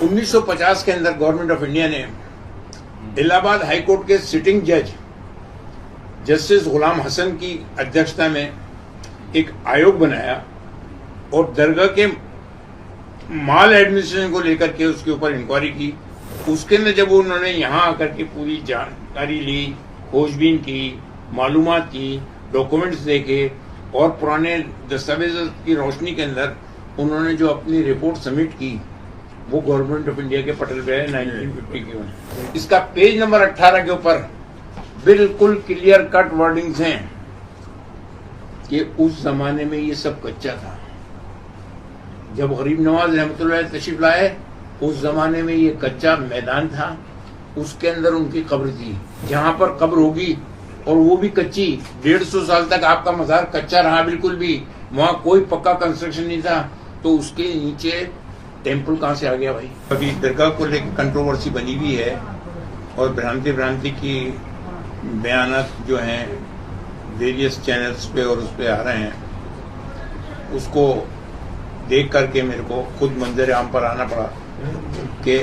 1950 के अंदर government of India ने इलाहाबाद हाई कोर्ट के सिटिंग जज जस्टिस गुलाम हसन की अध्यक्षता में एक आयोग बनाया और दरगाह के माल एडमिनिस्ट्रेशन को लेकर के उसके ऊपर इंक्वायरी की। उसके अंदर जब उन्होंने यहाँ आकर के पूरी जानकारी ली, खोजबीन की, मालूमात की, डॉक्यूमेंट्स देखे और पुराने दस्तावेज की रोशनी के अंदर उन्होंने जो अपनी रिपोर्ट सबमिट की वो गवर्नमेंट ऑफ इंडिया के पटल पे है 1950 की। इसका पेज नंबर 18 के ऊपर बिल्कुल क्लियर कट वर्डिंग्स हैं कि उस जमाने में ये सब कच्चा था। जब गरीब नवाज रहमतुल्लाह तशरीफ लाए उस जमाने में ये कच्चा मैदान था, उसके अंदर उनकी कब्र थी। जहां पर कब्र होगी और वो भी कच्ची, 150 साल तक आपका मजार कच्चा रहा, बिल्कुल भी वहां कोई पक्का कंस्ट्रक्शन नहीं था, तो उसके नीचे टेम्पल कहां से आ गया भाई। अभी दरगाह को लेकर कंट्रोवर्सी बनी हुई है और भ्रांति की बयानात जो हैं वेरियस चैनल्स पे और उस पे आ रहे हैं, उसको देख करके मेरे को खुद मंजर आम पर आना पड़ा कि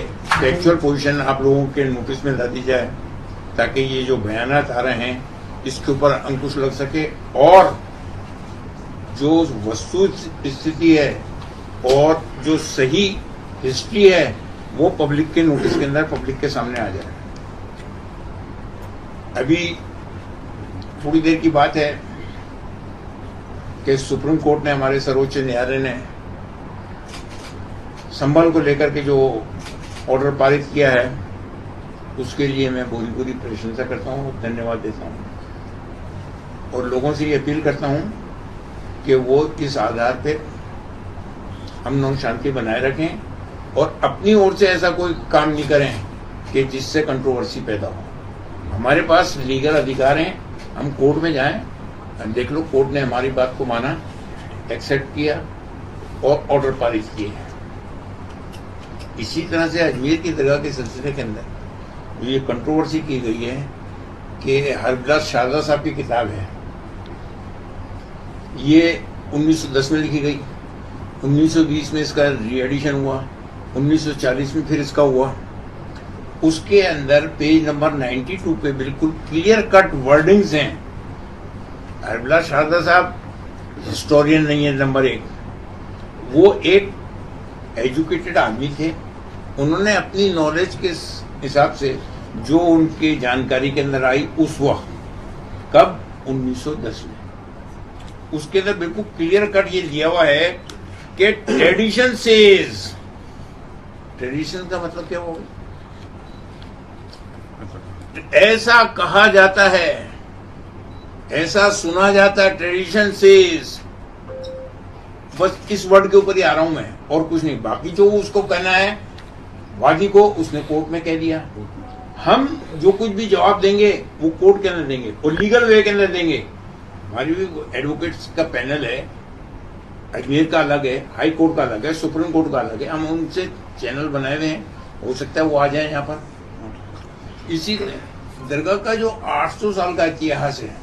एक्चुअल पोजीशन आप लोगों के नोटिस में ला दी जाए ताकि ये जो बयानात आ रहे हैं इसके ऊपर अंकुश लग सके और जो वस्तु स्थिति है और जो सही हिस्ट्री है वो पब्लिक के नोटिस के अंदर पब्लिक के सामने आ जाए। अभी थोड़ी देर की बात है कि सुप्रीम कोर्ट ने, हमारे सर्वोच्च न्यायालय ने संभल को लेकर के जो ऑर्डर पारित किया है उसके लिए मैं पूरी प्रशंसा करता हूँ, धन्यवाद देता हूँ और लोगों से ये अपील करता हूँ कि वो इस आधार पे अमन शांति बनाए रखें और अपनी ओर से ऐसा कोई काम नहीं करें कि जिससे कंट्रोवर्सी पैदा हो। हमारे पास लीगल अधिकार हैं, हम कोर्ट में जाएं, देख लो कोर्ट ने हमारी बात को माना, एक्सेप्ट किया और ऑर्डर पारित किए। इसी तरह से अजमेर की दरगाह के सिलसिले के अंदर ये कंट्रोवर्सी की गई है कि हरबिलास शारदा साहब की किताब है, ये 1910 में लिखी गई, 1920 में इसका री एडिशन हुआ, 1940 में फिर इसका हुआ। उसके अंदर पेज नंबर 92 पे बिल्कुल क्लियर कट वर्डिंग्स हैं। हरबिलास शारदा साहब हिस्टोरियन नहीं है, नंबर 1, वो एक एजुकेटेड आदमी थे। उन्होंने अपनी नॉलेज के हिसाब से जो उनकी जानकारी के अंदर आई उस वक्त, कब 1910 में, उसके अंदर बिल्कुल क्लियर कट ये दिया हुआ है कि ट्रेडिशन सेज, ट्रेडिशन का मतलब क्या होगा, ऐसा कहा जाता है, ऐसा सुना जाता है, ट्रेडिशन सेज, बस इस वर्ड के ऊपर ही आ रहा हूं मैं और कुछ नहीं। बाकी जो उसको कहना है वादी को, उसने कोर्ट में कह दिया। हम जो कुछ भी जवाब देंगे वो कोर्ट के अंदर देंगे और लीगल वे के अंदर देंगे। हमारी भी एडवोकेट्स का पैनल है, अजमेर का अलग है, हाई कोर्ट का अलग है, सुप्रीम कोर्ट का अलग है, हम उनसे चैनल बनाए हुए हैं, हो सकता है वो आ जाए यहाँ पर। इसी दरगाह का जो 800 साल का इतिहास है,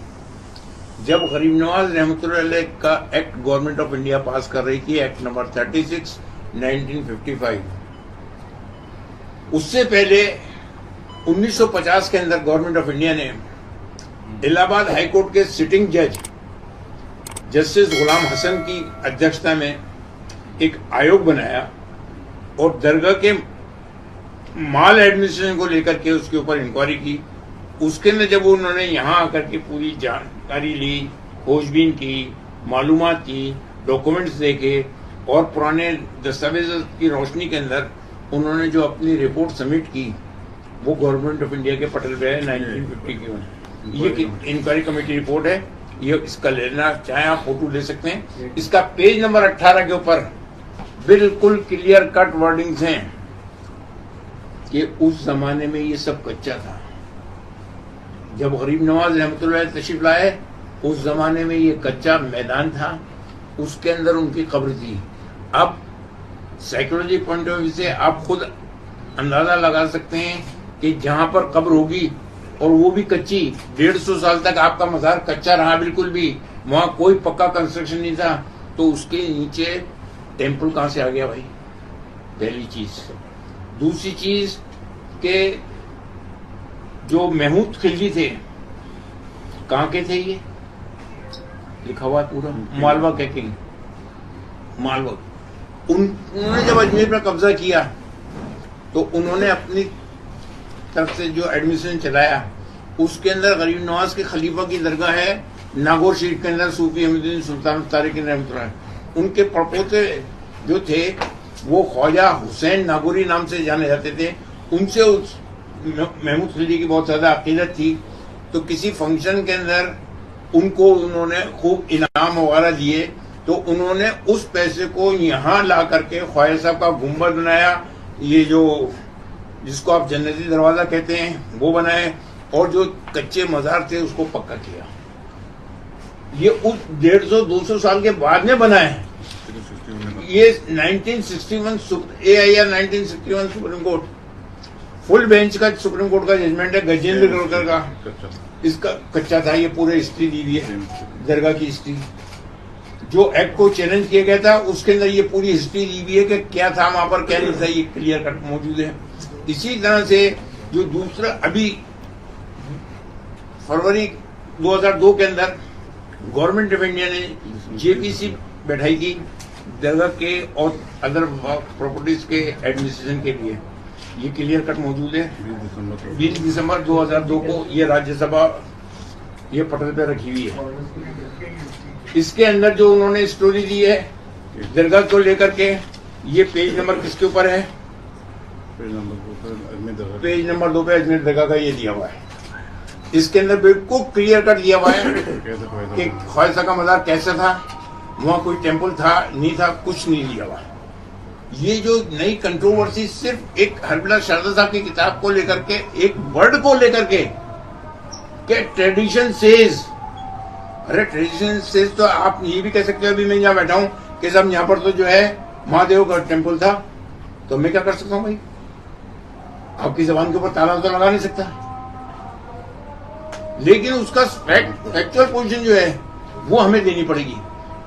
जब गरीब नवाज रहमतुल्लाह का एक्ट गवर्नमेंट ऑफ इंडिया पास कर रही थी, एक्ट नंबर 36 1955, उससे पहले 1950 के अंदर गवर्नमेंट ऑफ इंडिया ने इलाहाबाद हाई कोर्ट के सिटिंग जज जस्टिस गुलाम हसन की अध्यक्षता में एक आयोग बनाया और दरगाह के माल एडमिनिस्ट्रेशन को लेकर के उसके ऊपर इंक्वायरी की। उसके अंदर जब उन्होंने यहाँ आकर के पूरी जानकारी ली, खोजबीन की, मालूमात की, डॉक्यूमेंट्स देखे और पुराने दस्तावेज की रोशनी के अंदर उन्होंने जो अपनी रिपोर्ट सबमिट की वो गवर्नमेंट ऑफ इंडिया के पटल पे है 1950 की। ये इंक्वायरी कमेटी रिपोर्ट है, ये इसका लेना चाहे आप फोटो ले सकते हैं। इसका पेज नंबर 18 के ऊपर बिल्कुल क्लियर कट वर्डिंग्स हैं कि उस जमाने में ये सब कच्चा था। जब गरीब नवाज रहमतुल्लाह तशरीफ लाए उस जमाने में ये कच्चा मैदान था, उसके अंदर उनकी कब्र थी। अब साइकोलॉजी पॉइंट ऑफ व्यू से आप खुद अंदाजा लगा सकते हैं कि जहां पर कब्र होगी और वो भी कच्ची, 150 साल तक आपका मजार कच्चा रहा, बिल्कुल भी वहां कोई पक्का कंस्ट्रक्शन नहीं था, तो उसके नीचे टेम्पल कहां से आ गया भाई, पहली चीज। दूसरी चीज के जो महमूद खिलजी थे, कहाँ के थे ये लिखा हुआ पूरा, मालवा के किंग, मालवा। उन्होंने जब अजमेर पर कब्जा किया तो उन्होंने अपनी तरफ से जो एडमिनिस्ट्रेशन चलाया, उसके अंदर गरीब नवाज के खलीफा की दरगाह है नागौर शरीफ के अंदर, सूफी अहमदुद्दीन सुल्तान तारिक रहमतुल्लाह। उनके परपोते जो थे वो ख्वाजा हुसैन नागौरी नाम से जाने जाते थे। उनसे उस महमूद खिलजी की बहुत ज्यादा अकीदत थी, तो किसी फंक्शन के अंदर उनको उन्होंने खूब इनाम वगैरह दिए, तो उन्होंने उस पैसे को यहाँ ला करके ख्वाजा साहब का गुम्बद बनाया, ये जो जिसको आप जन्नती दरवाजा कहते हैं वो बनाए, और जो कच्चे मजार थे उसको पक्का किया। ये उस 150-200 साल के बाद में बना है। ये 1961 AIR 1961 supreme court, full bench का सुप्रीम कोर्ट का जजमेंट है, गजेंद्र गढ़कर का। इसका कच्चा था, ये पूरे हिस्ट्री दी हुई है, दरगाह की हिस्ट्री। जो एक्ट को चैलेंज किया गया था उसके अंदर ये पूरी हिस्ट्री दी हुई है कि क्या था वहां पर, क्या नहीं था, ये क्लियर कट मौजूद है। इसी तरह से जो दूसरा अभी फरवरी 2002 के अंदर गवर्नमेंट ऑफ इंडिया ने JPC बैठाई थी दरगाह के और अदर प्रॉपर्टीज के एडमिनिस्ट्रेशन के लिए, ये क्लियर कट मौजूद है। 20 दिसंबर 2002 को ये राज्यसभा ये पटल पे रखी हुई है। इसके अंदर जो उन्होंने स्टोरी दी है दरगाह को लेकर के, ये पेज नंबर किसके ऊपर है? पेज नंबर 2 पे अजमेर दरगाह का ये दिया हुआ है। इसके अंदर बिल्कुल क्लियर कट दिया हुआ है कि ख्वाजा का मजार कैसा था, वहां कोई टेम्पल था नहीं था, कुछ नहीं दिया हुआ। ये जो नई कंट्रोवर्सी सिर्फ एक हरबिला शारदा साहब की किताब को लेकर के, एक वर्ड को लेकर के ट्रेडिशन सेज, अरे ट्रेडिशन सेज तो आप ये भी कह सकते हो, अभी मैं यहाँ बैठा हूँ कि साहब यहाँ पर तो जो है महादेव का टेम्पल था, तो मैं क्या कर सकता हूँ भाई? आपकी जबान के ऊपर ताला तो लगा नहीं सकता, लेकिन उसका फैक्चुअल पोजीशन जो है वो हमें देनी पड़ेगी।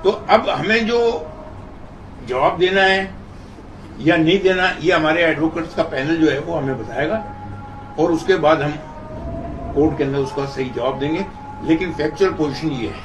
तो अब हमें जो जवाब देना है या नहीं देना, ये हमारे एडवोकेट्स का पैनल जो है वो हमें बताएगा, और उसके बाद हम कोर्ट के अंदर उसका सही जवाब देंगे। लेकिन फैक्चुअल पोजीशन ये है।